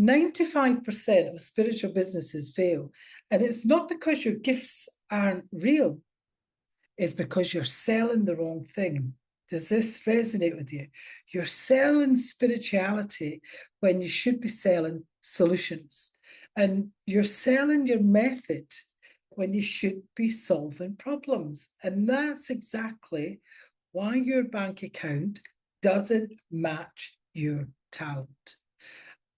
95% of spiritual businesses fail. And it's not because your gifts aren't real. It's because you're selling the wrong thing. Does this resonate with you? You're selling spirituality when you should be selling solutions. And you're selling your method when you should be solving problems. And that's exactly why your bank account doesn't match your talent.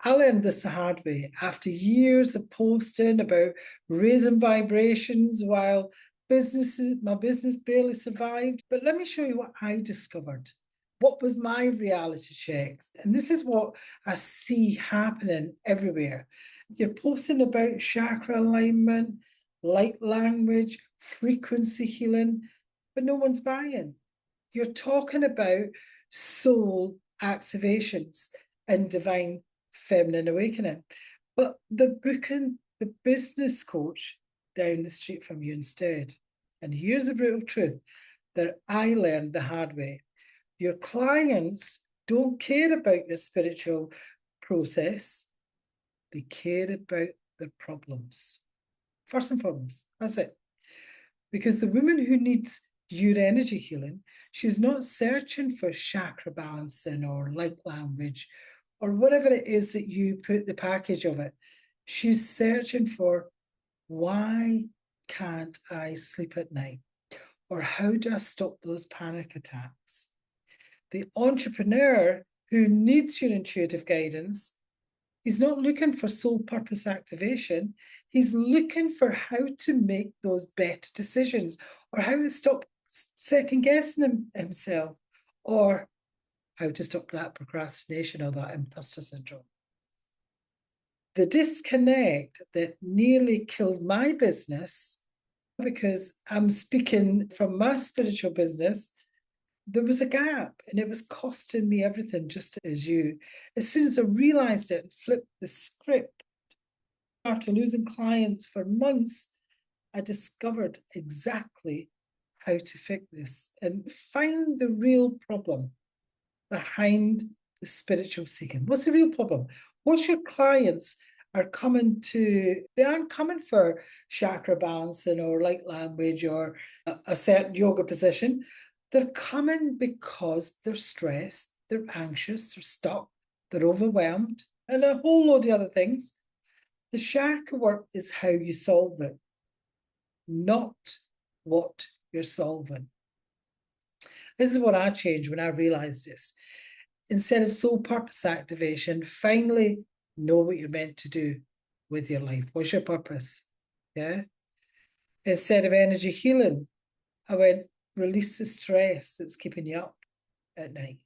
I learned this the hard way after years of posting about raising vibrations while my business barely survived. But let me show you what I discovered. What was my reality check? And this is what I see happening everywhere. You're posting about chakra alignment, light language, frequency healing, but no one's buying. You're talking about soul activations and divine feminine awakening, but they're booking the business coach down the street from you instead. And here's the brutal truth that I learned the hard way. Your clients don't care about your spiritual process. They care about their problems. First and foremost, that's it. Because the woman who needs your energy healing, she's not searching for chakra balancing or light language or whatever it is that you put the package of it. She's searching for, why can't I sleep at night? Or how do I stop those panic attacks? The entrepreneur who needs your intuitive guidance, he's not looking for soul purpose activation. He's looking for how to make those better decisions, or how to stop second guessing himself, or how to stop that procrastination or that imposter syndrome. The disconnect that nearly killed my business, because I'm speaking from my spiritual business, there was a gap and it was costing me everything, just as you. As soon as I realized it and flipped the script, after losing clients for months, I discovered exactly how to fix this and find the real problem behind the spiritual seeking. What's the real problem? What your clients are coming to, they aren't coming for chakra balancing or light language or a certain yoga position. They're coming because they're stressed, they're anxious, they're stuck, they're overwhelmed, and a whole load of other things. The chakra work is how you solve it, not what you're solving. This is what I changed when I realized this. Instead of soul purpose activation, finally know what you're meant to do with your life. What's your purpose? Yeah. Instead of energy healing, I went, release the stress that's keeping you up at night.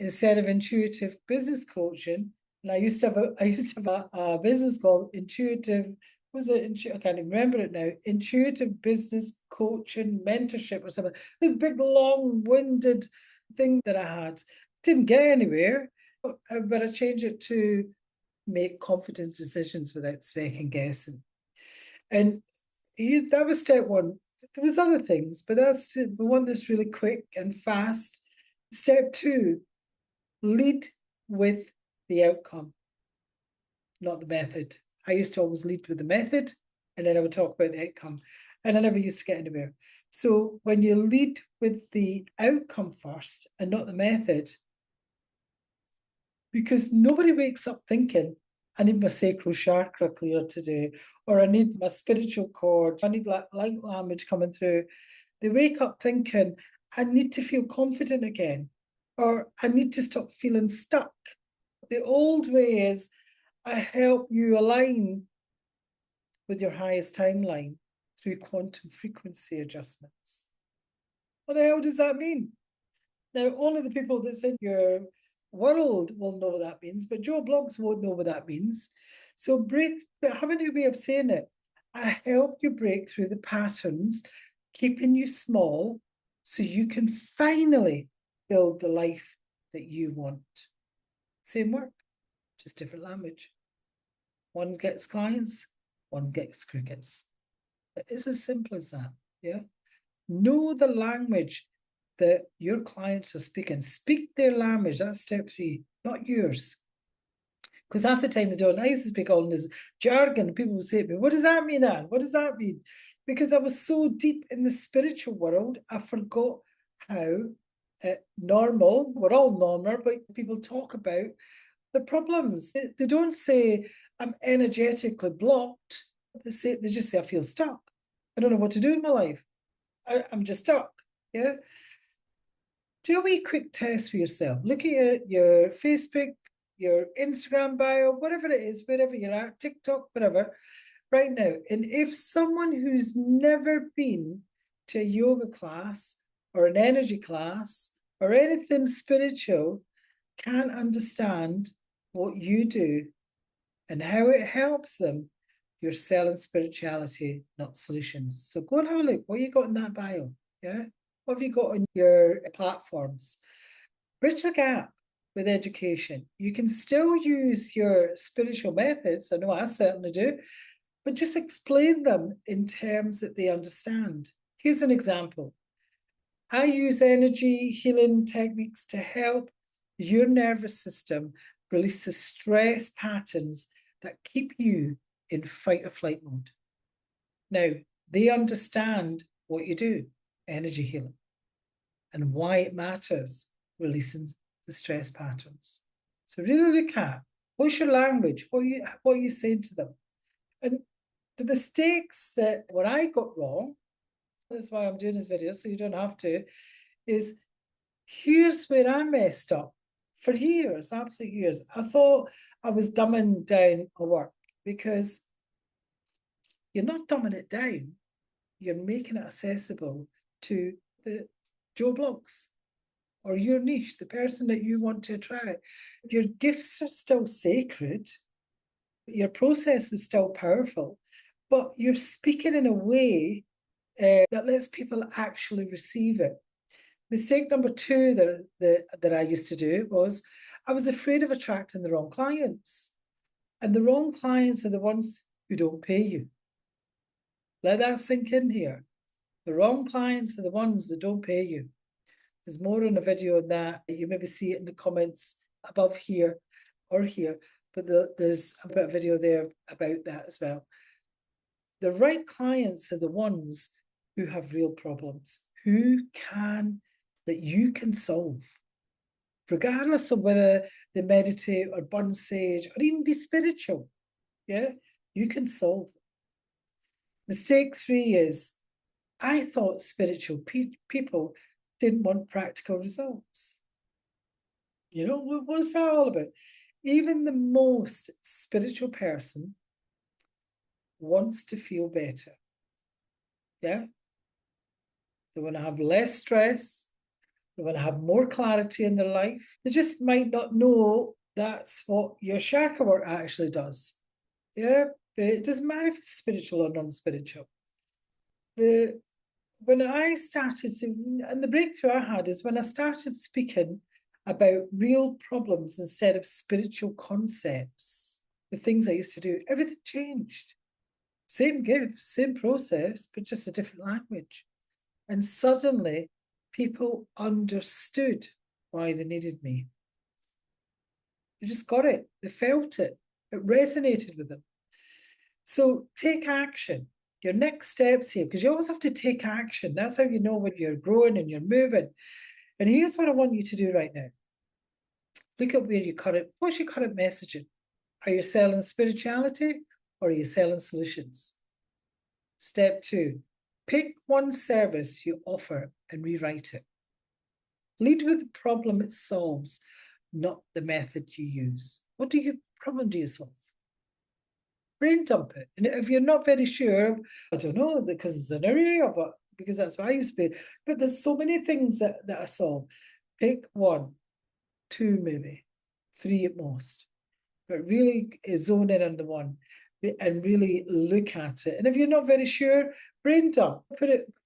Instead of intuitive business coaching, and I used to have a business called Intuitive. Was it? I can't even remember it now. Intuitive Business Coaching Mentorship or something. This big, long-winded thing that I had. Didn't get anywhere, but I changed it to make confident decisions without second guessing. And that was step one. There was other things, but we want this really quick and fast. Step two, lead with the outcome, not the method. I used to always lead with the method, and then I would talk about the outcome, and I never used to get anywhere. So when you lead with the outcome first and not the method, because nobody wakes up thinking, I need my sacral chakra clear today, or I need my spiritual cord, I need light language coming through. They wake up thinking, I need to feel confident again, or I need to stop feeling stuck. The old way is, I help you align with your highest timeline through quantum frequency adjustments. What the hell does that mean? Now, only the people that's in your world will know what that means, but Joe Blogs won't know what that means. So have a new way of saying it. I help you break through the patterns, keeping you small, so you can finally build the life that you want. Same work, just different language. One gets clients, one gets crickets. It's as simple as that, yeah? Know the language that your clients are speaking. Speak their language, that's step three, not yours. Because half the time they don't. I used to speak all in this jargon. People would say to me, what does that mean, Anne? What does that mean? Because I was so deep in the spiritual world, I forgot how normal, we're all normal, but people talk about the problems. They don't say, I'm energetically blocked. They just say, I feel stuck. I don't know what to do in my life. I'm just stuck. Yeah. Do a wee quick test for yourself. Look at your Facebook, your Instagram bio, whatever it is, wherever you're at, TikTok, whatever, right now. And if someone who's never been to a yoga class or an energy class or anything spiritual can't understand what you do and how it helps them, you're selling spirituality, not solutions. So go and have a look. What you got in that bio? Yeah. What have you got on your platforms? Bridge the gap with education. You can still use your spiritual methods. I know I certainly do, but just explain them in terms that they understand. Here's an example. I use energy healing techniques to help your nervous system release the stress patterns that keep you in fight or flight mode. Now, they understand what you do, energy healing, and why it matters, releasing the stress patterns. So really look at what's your language, what are you saying to them? And the mistakes that what I got wrong, that's why I'm doing this video, so you don't have to, is here's where I messed up for years, absolute years. I thought I was dumbing down my work because you're not dumbing it down. You're making it accessible to the Joe Bloggs or your niche, the person that you want to attract. Your gifts are still sacred. Your process is still powerful, but you're speaking in a way that lets people actually receive it. Mistake number two that I used to do was I was afraid of attracting the wrong clients. And the wrong clients are the ones who don't pay you. Let that sink in here. The wrong clients are the ones that don't pay you. There's more on a video on that. You maybe see it in the comments above here or here, but there's a bit of video there about that as well. The right clients are the ones who have real problems, that you can solve, regardless of whether they meditate or burn sage or even be spiritual. Yeah, you can solve them. Mistake three is I thought spiritual people didn't want practical results. You know, what's that all about? Even the most spiritual person wants to feel better. Yeah. They want to have less stress. They want to have more clarity in their life. They just might not know that's what your chakra work actually does. Yeah. It doesn't matter if it's spiritual or non-spiritual. When I started, and the breakthrough I had is when I started speaking about real problems instead of spiritual concepts, the things I used to do, everything changed. Same gift, same process, but just a different language. And suddenly people understood why they needed me. They just got it. They felt it. It resonated with them. So take action. Your next steps here, because you always have to take action. That's how you know when you're growing and you're moving. And here's what I want you to do right now. Look at what's your current messaging? Are you selling spirituality or are you selling solutions? Step two, pick one service you offer and rewrite it. Lead with the problem it solves, not the method you use. What problem do you solve? Brain dump it. And if you're not very sure, I don't know, because it's an area of it, because that's what I used to be. But there's so many things that I solve. Pick one, two maybe, three at most. But really zone in on the one and really look at it. And if you're not very sure, brain dump.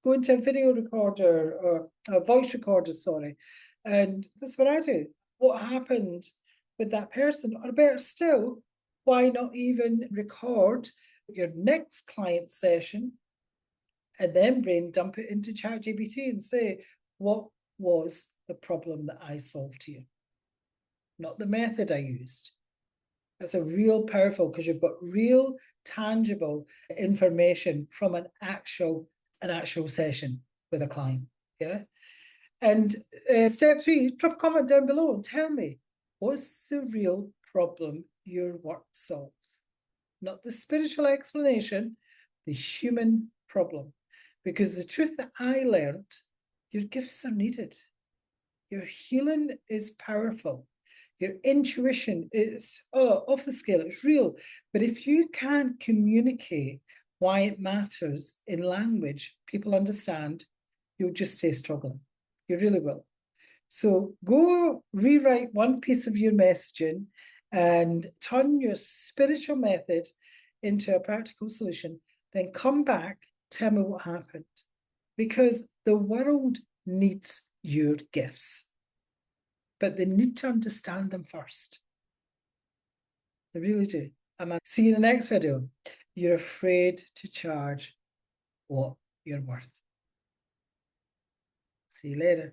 Go into a video recorder or a voice recorder, sorry. And that's what I do. What happened with that person? Or better still, why not even record your next client session and then brain dump it into ChatGPT and say, what was the problem that I solved here? Not the method I used. That's a real powerful, because you've got real tangible information from an actual session with a client. Yeah. And step 3, drop a comment down below and tell me, what's the real problem your work solves? Not the spiritual explanation, the human problem. Because the truth that I learned, your gifts are needed. Your healing is powerful. Your intuition is off the scale, it's real. But if you can't communicate why it matters in language people understand, you'll just stay struggling. You really will. So go rewrite one piece of your messaging and turn your spiritual method into a practical solution. Then come back, tell me what happened. Because the world needs your gifts, but they need to understand them first. They really do. See you in the next video. You're afraid to charge what you're worth. See you later.